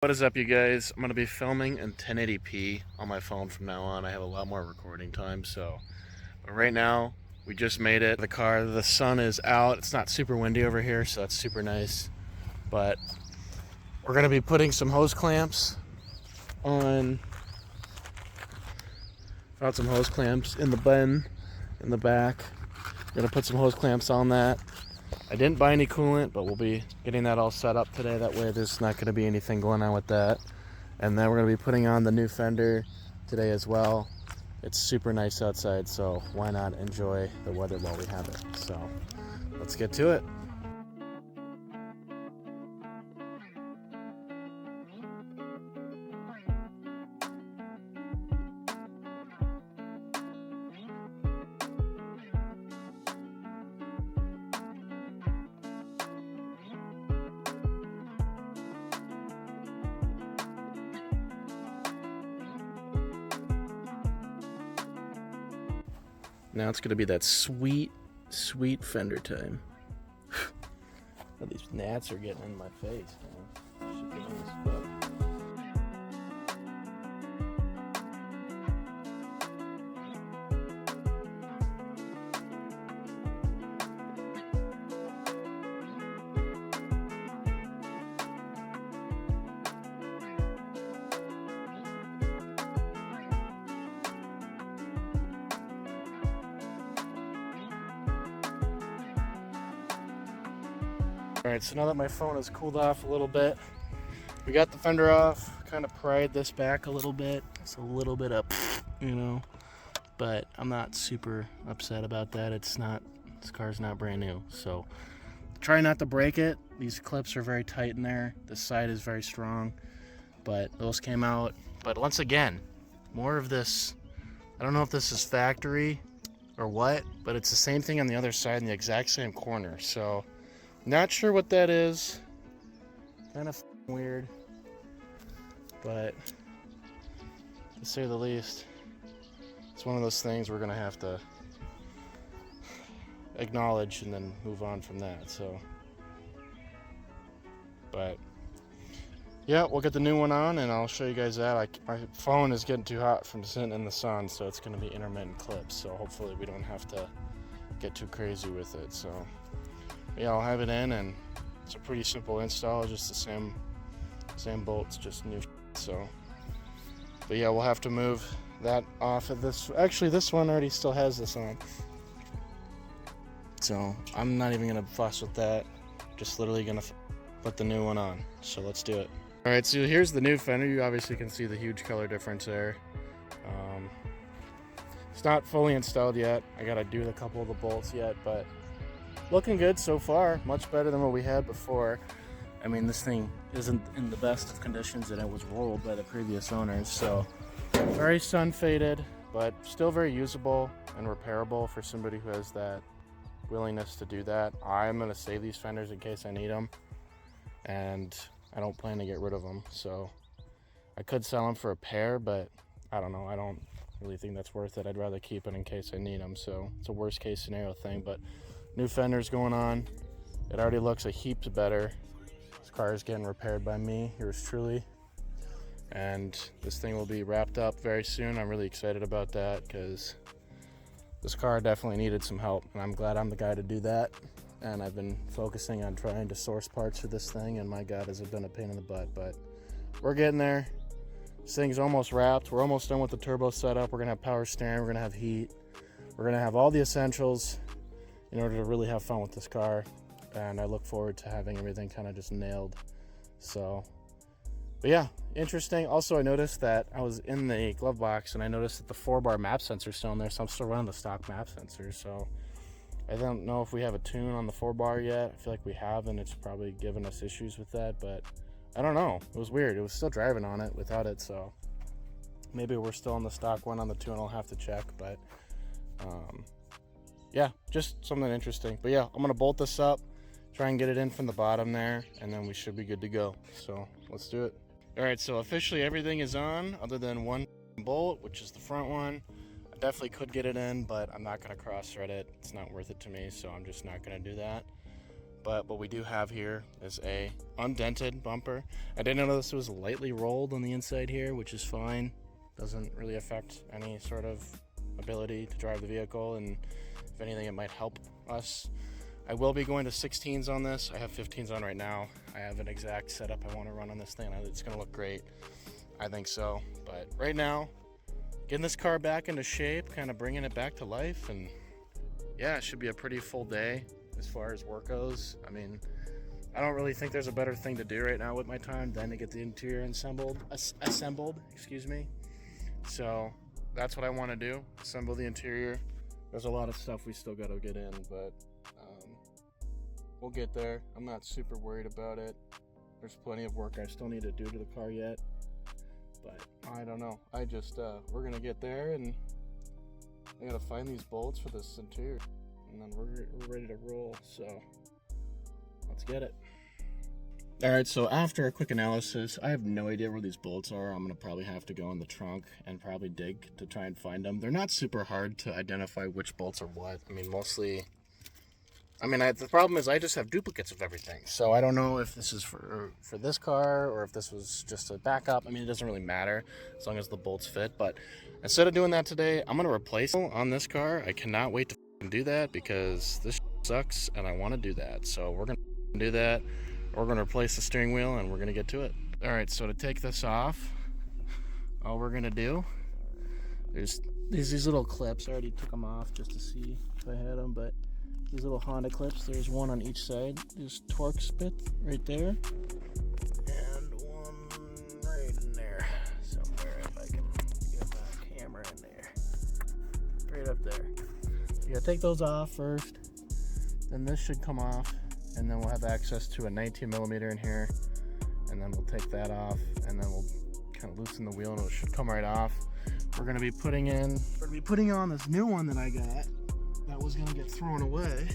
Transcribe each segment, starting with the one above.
What is up, you guys? I'm going to be filming in 1080p on my phone from now on. I have a lot more recording time, but right now, we just made it. The car, the sun is out. It's not super windy over here, so that's super nice. But we're going to be putting some hose clamps on, found some hose clamps in the bin, in the back. We're going to put some hose clamps on that. I didn't buy any coolant, but we'll be getting that all set up today. That way there's not going to be anything going on with that. And then we're going to be putting on the new fender today as well. It's super nice outside, so why not enjoy the weather while we have it. So let's get to it. Now it's going to be that sweet, sweet fender time. All these gnats are getting in my face, man. Shit getting in this foot. Alright, so now that my phone has cooled off a little bit, we got the fender off, kind of pried this back a little bit. It's a little bit up, you know, but I'm not super upset about that. This car's not brand new, so try not to break it. These clips are very tight in there. This side is very strong, but those came out. But once again, more of this. I don't know if this is factory or what, but it's the same thing on the other side in the exact same corner, so not sure what that is. Kind of weird, but to say the least, it's one of those things we're gonna have to acknowledge and then move on from that. So, but yeah, we'll get the new one on and I'll show you guys that. My phone is getting too hot from sitting in the sun, so it's gonna be intermittent clips. So hopefully we don't have to get too crazy with it. So yeah, I'll have it in, and it's a pretty simple install, just the same bolts, just new. So, but yeah, we'll have to move that off of this. Actually, this one already still has this on, so I'm not even gonna fuss with that. Just literally gonna put the new one on. So let's do it. All right, so here's the new fender. You obviously can see the huge color difference there. It's not fully installed yet. I gotta do a couple of the bolts yet, but looking good so far, much better than what we had before. I mean, this thing isn't in the best of conditions that it was rolled by the previous owners, so very sun faded, but still very usable and repairable for somebody who has that willingness to do that. I'm gonna save these fenders in case I need them, and I don't plan to get rid of them, so I could sell them for a pair, but I don't know, I don't really think that's worth it. I'd rather keep it in case I need them, so it's a worst case scenario thing. But new fenders going on. It already looks a heap better. This car is getting repaired by me, yours truly, and this thing will be wrapped up very soon. I'm really excited about that because this car definitely needed some help, and I'm glad I'm the guy to do that. And I've been focusing on trying to source parts for this thing, and my God, has it been a pain in the butt, but we're getting there. This thing's almost wrapped. We're almost done with the turbo setup. We're gonna have power steering, we're gonna have heat, we're gonna have all the essentials in order to really have fun with this car, and I look forward to having everything kind of just nailed. So, but yeah, interesting. Also, I noticed that I was in the glove box and I noticed that the 4-bar map sensor is still in there, so I'm still running the stock map sensor. So I don't know if we have a tune on the 4-bar yet. I feel like we have, and it's probably given us issues with that, but I don't know. It was weird. It was still driving on it without it, so maybe we're still on the stock one on the tune. I'll have to check, but yeah, just something interesting. But yeah, I'm gonna bolt this up, try and get it in from the bottom there, and then we should be good to go. So let's do it. All right, so officially everything is on other than one bolt, which is the front one. I definitely could get it in, but I'm not gonna cross thread it. It's not worth it to me, so I'm just not gonna do that. but what we do have here is a undented bumper. I didn't know this was lightly rolled on the inside here, which is fine. Doesn't really affect any sort of ability to drive the vehicle, and if anything, it might help us. I will be going to 16s on this. I have 15s on right now. I have an exact setup I want to run on this thing. It's going to look great. I think so. But right now, getting this car back into shape, kind of bringing it back to life, and yeah, it should be a pretty full day as far as work goes. I mean, I don't really think there's a better thing to do right now with my time than to get the interior assembled, excuse me. So that's what I want to do, assemble the interior. There's a lot of stuff we still got to get in, but we'll get there. I'm not super worried about it. There's plenty of work I still need to do to the car yet, but I don't know. I just, we're gonna get there, and I gotta find these bolts for this interior, and then we're ready to roll, so let's get it. All right, so after a quick analysis, I have no idea where these bolts are. I'm gonna probably have to go in the trunk and probably dig to try and find them. They're not super hard to identify which bolts are what. I mean, mostly, the problem is I just have duplicates of everything. So I don't know if this is for this car or if this was just a backup. I mean, it doesn't really matter as long as the bolts fit. But instead of doing that today, I'm going to replace it on this car. I cannot wait to do that because this sucks and I want to do that. So we're going to do that. We're going to replace the steering wheel and we're going to get to it. All right, so to take this off, all we're going to do, there's these little clips. I already took them off just to see if I had them, but these little Honda clips, there's one on each side. There's Torx bit right there, and one right in there somewhere, if I can get my camera in there. Right up there. You gotta take those off first, then this should come off, and then we'll have access to a 19mm in here, and then we'll take that off, and then we'll kind of loosen the wheel, and it should come right off. We're gonna be putting on this new one that I got. That was gonna get thrown away.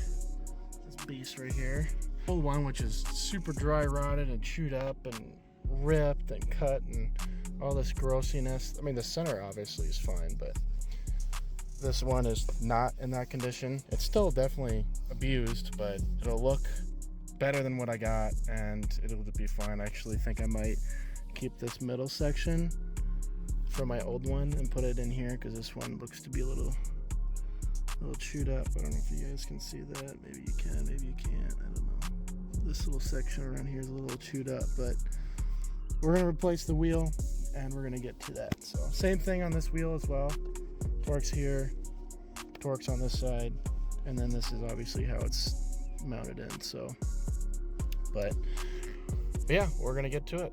This beast right here. Old one, which is super dry rotted and chewed up and ripped and cut and all this grossiness. I mean, the center obviously is fine, but this one is not in that condition. It's still definitely abused, but it'll look better than what I got, and it'll be fine. I actually think I might keep this middle section from my old one and put it in here, because this one looks to be a little chewed up. I don't know if you guys can see that. Maybe you can, maybe you can't. I don't know. This little section around here is a little chewed up, but we're going to replace the wheel and we're going to get to that. So same thing on this wheel as well. Torx here, Torx on this side, and then this is obviously how it's mounted in. So, but yeah, we're going to get to it.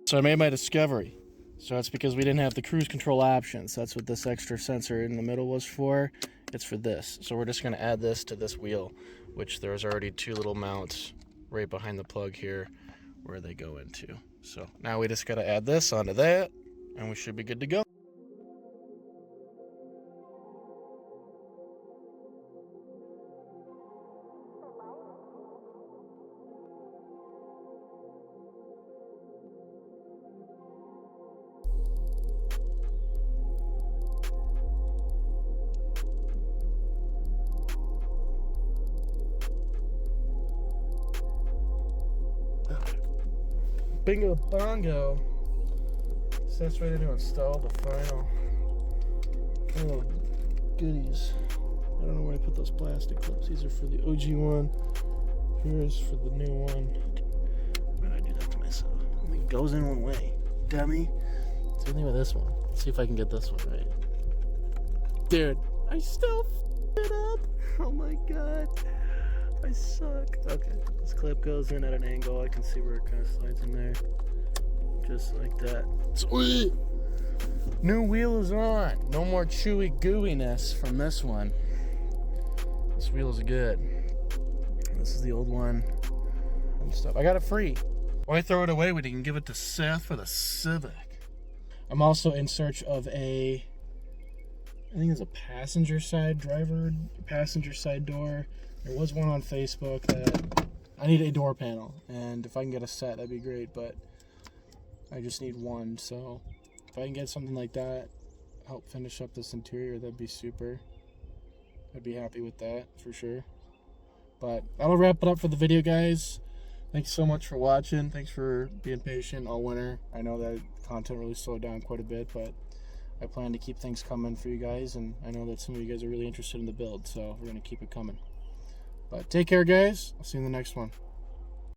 So I made my discovery. So that's because we didn't have the cruise control options. That's what this extra sensor in the middle was for. It's for this. So we're just going to add this to this wheel, which there's already two little mounts right behind the plug here where they go into. So now we just got to add this onto that and we should be good to go. Bingo bongo. So that's ready to install the final little goodies. I don't know where I put those plastic clips. These are for the OG one. Here's for the new one. Why did I do that to myself? It goes in one way. Dummy. Same thing with this one. Let's see if I can get this one right. Dude, I still f***ed it up. Oh my god. I suck. Okay, this clip goes in at an angle. I can see where it kind of slides in there. Just like that. Sweet! New wheel is on. No more chewy gooiness from this one. This wheel is good. This is the old one and stuff. I got it free. Why throw it away when you can give it to Seth for the Civic? I'm also in search of I think it's a passenger side door. There was one on Facebook that I need a door panel, and if I can get a set, that'd be great, but I just need one. So if I can get something like that, help finish up this interior, that'd be super. I'd be happy with that for sure. But that'll wrap it up for the video, guys. Thanks so much for watching. Thanks for being patient all winter. I know that content really slowed down quite a bit, but I plan to keep things coming for you guys, and I know that some of you guys are really interested in the build, so we're going to keep it coming. But take care, guys. I'll see you in the next one.